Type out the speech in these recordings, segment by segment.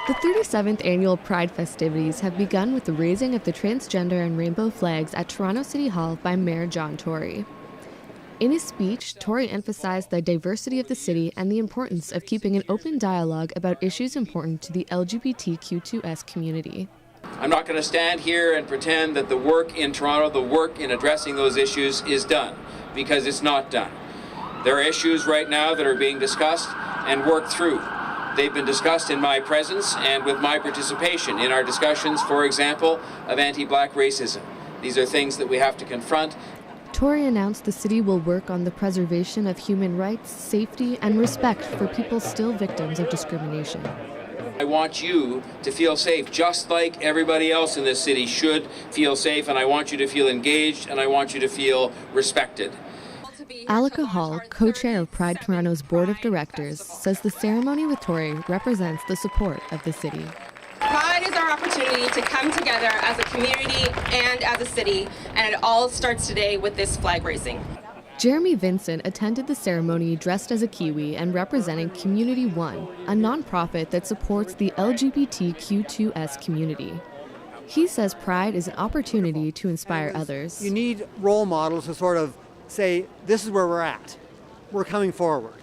The 37th annual Pride festivities have begun with the raising of the transgender and rainbow flags at Toronto City Hall by Mayor John Tory. In his speech, Tory emphasized the diversity of the city and the importance of keeping an open dialogue about issues important to the LGBTQ2S community. I'm not going to stand here and pretend that the work in Toronto, the work in addressing those issues is done, because it's not done. There are issues right now that are being discussed and worked through. They've been discussed in my presence and with my participation in our discussions, for example, of anti-black racism. These are things that we have to confront. Tory announced the city will work on the preservation of human rights, safety, and respect for people still victims of discrimination. I want you to feel safe, just like everybody else in this city should feel safe, and I want you to feel engaged, and I want you to feel respected. Alika Hall, co-chair of Pride Toronto's board of directors, says the ceremony with Tory represents the support of the city. Pride is our opportunity to come together as a community and as a city, and it all starts today with this flag raising. Jeremy Vincent attended the ceremony dressed as a Kiwi and representing Community One, a nonprofit that supports the LGBTQ2S community. He says Pride is an opportunity to inspire others. You need role models to sort of say, this is where we're at. We're coming forward.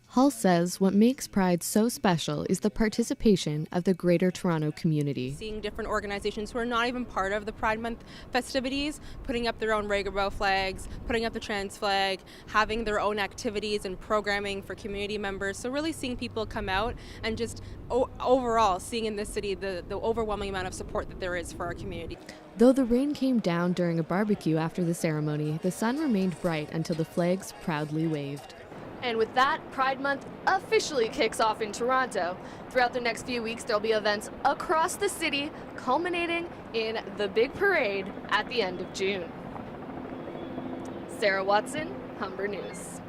Hull says what makes Pride so special is the participation of the Greater Toronto community. Seeing different organizations who are not even part of the Pride Month festivities, putting up their own rainbow flags, putting up the trans flag, having their own activities and programming for community members. So really seeing people come out and just overall seeing in this city the overwhelming amount of support that there is for our community. Though the rain came down during a barbecue after the ceremony, the sun remained bright until the flags proudly waved. And with that, Pride Month officially kicks off in Toronto. Throughout the next few weeks, there'll be events across the city, culminating in the big parade at the end of June. Sarah Watson, Humber News.